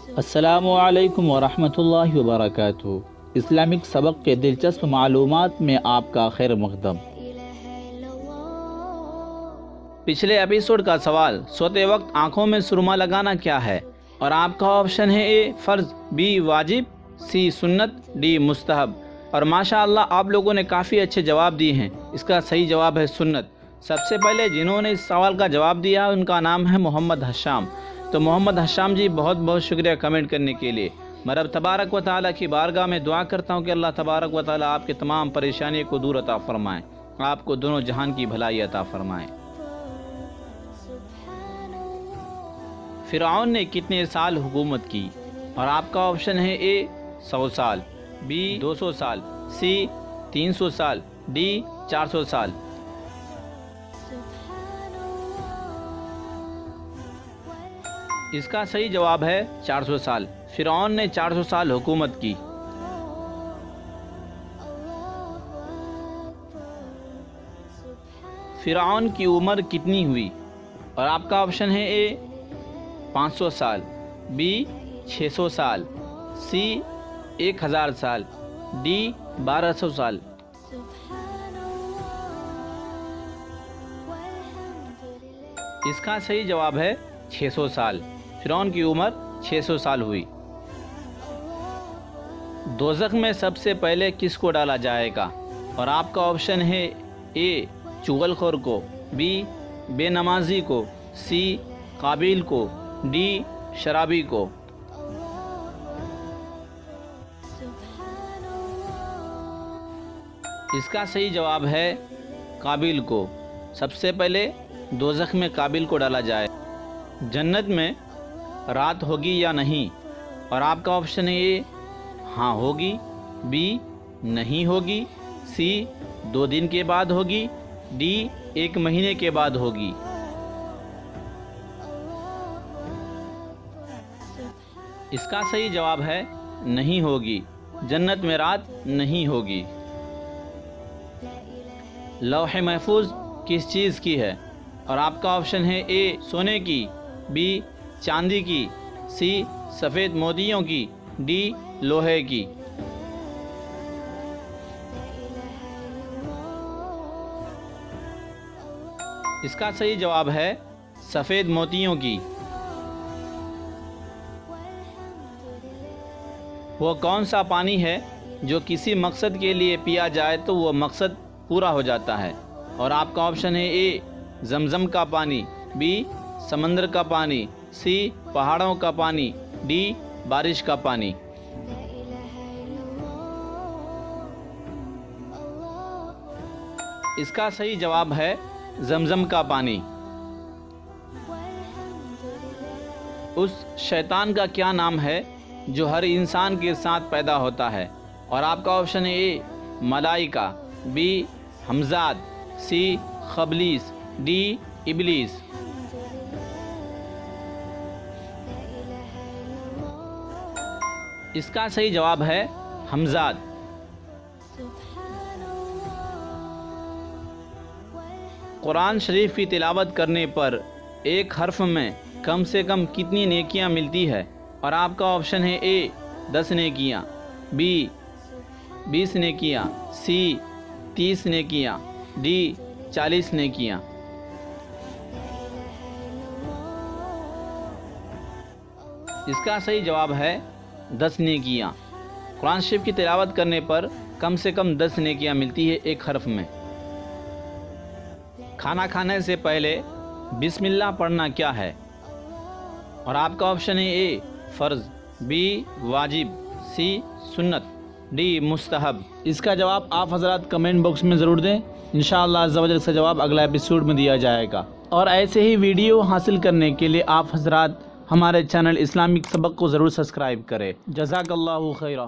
السلام علیکم ورحمۃ اللہ وبرکاتہ۔ اسلامک سبق کے دلچسپ معلومات میں آپ کا خیر مقدم۔ پچھلے ایپیسوڈ کا سوال، سوتے وقت آنکھوں میں سرما لگانا کیا ہے؟ اور آپ کا آپشن ہے اے فرض، بی واجب، سی سنت، ڈی مستحب۔ اور ماشاءاللہ آپ لوگوں نے کافی اچھے جواب دیے ہیں۔ اس کا صحیح جواب ہے سنت۔ سب سے پہلے جنہوں نے اس سوال کا جواب دیا ان کا نام ہے محمد حشام۔ تو محمد حشام جی بہت بہت شکریہ کمنٹ کرنے کے لیے۔ میں رب تبارک و تعالیٰ کی بارگاہ میں دعا کرتا ہوں کہ اللہ تبارک و تعالیٰ آپ کے تمام پریشانیوں کو دور عطا فرمائیں، آپ کو دونوں جہان کی بھلائی عطا فرمائیں۔ فرعون نے کتنے سال حکومت کی؟ اور آپ کا آپشن ہے اے 100 سال، بی 200 سال، سی 300 سال، ڈی 400 سال۔ اس کا صحیح جواب ہے 400 سال۔ فرعون نے 400 سال حکومت کی۔ فرعون کی عمر کتنی ہوئی؟ اور آپ کا آپشن ہے اے 500 سال، بی 600 سال، سی 1000 سال، ڈی 1200 سال۔ اس کا صحیح جواب ہے 600 سال۔ فرعون کی عمر 600 سال ہوئی۔ دوزخ میں سب سے پہلے کس کو ڈالا جائے گا؟ اور آپ کا آپشن ہے اے چغل خور کو، بی بے نمازی کو، سی قابیل کو، ڈی شرابی کو۔ اس کا صحیح جواب ہے قابیل کو۔ سب سے پہلے دوزخ میں قابیل کو ڈالا جائے۔ جنت میں رات ہوگی یا نہیں؟ اور آپ کا آپشن ہے اے ہاں ہوگی، بی نہیں ہوگی، سی 2 دن کے بعد ہوگی، ڈی 1 مہینے کے بعد ہوگی۔ اس کا صحیح جواب ہے نہیں ہوگی، جنت میں رات نہیں ہوگی۔ لوح محفوظ کس چیز کی ہے؟ اور آپ کا آپشن ہے اے سونے کی، بی چاندی کی، سی سفید موتیوں کی، ڈی لوہے کی۔ اس کا صحیح جواب ہے سفید موتیوں کی۔ وہ کون سا پانی ہے جو کسی مقصد کے لیے پیا جائے تو وہ مقصد پورا ہو جاتا ہے؟ اور آپ کا آپشن ہے اے زمزم کا پانی، بی سمندر کا پانی، سی پہاڑوں کا پانی، ڈی بارش کا پانی۔ اس کا صحیح جواب ہے زمزم کا پانی۔ اس شیطان کا کیا نام ہے جو ہر انسان کے ساتھ پیدا ہوتا ہے؟ اور آپ کا آپشن ہے اے ملائکہ، بی ہمزاد، سی خبلیس، ڈی ابلیس۔ اس کا صحیح جواب ہے ہمزاد۔ قرآن شریف کی تلاوت کرنے پر ایک حرف میں کم سے کم کتنی نیکیاں ملتی ہے؟ اور آپ کا آپشن ہے اے 10 نیکیاں، بی 20 نیکیاں، سی 30 نیکیاں، ڈی 40 نیکیاں۔ اس کا صحیح جواب ہے 10 نیکیاں۔ قرآن شریف کی تلاوت کرنے پر کم سے کم 10 نیکیاں ملتی ہے ایک حرف میں۔ کھانا کھانے سے پہلے بسم اللہ پڑھنا کیا ہے؟ اور آپ کا آپشن ہے اے فرض، بی واجب، سی سنت، ڈی مستحب۔ اس کا جواب آپ حضرات کمنٹ باکس میں ضرور دیں، انشاءاللہ عز و جل اس کا جواب اگلا ایپیسوڈ میں دیا جائے گا۔ اور ایسے ہی ویڈیو حاصل کرنے کے لیے آپ حضرات ہمارے چینل اسلامک سبق کو ضرور سبسکرائب کریں۔ جزاک اللہ خیرہ۔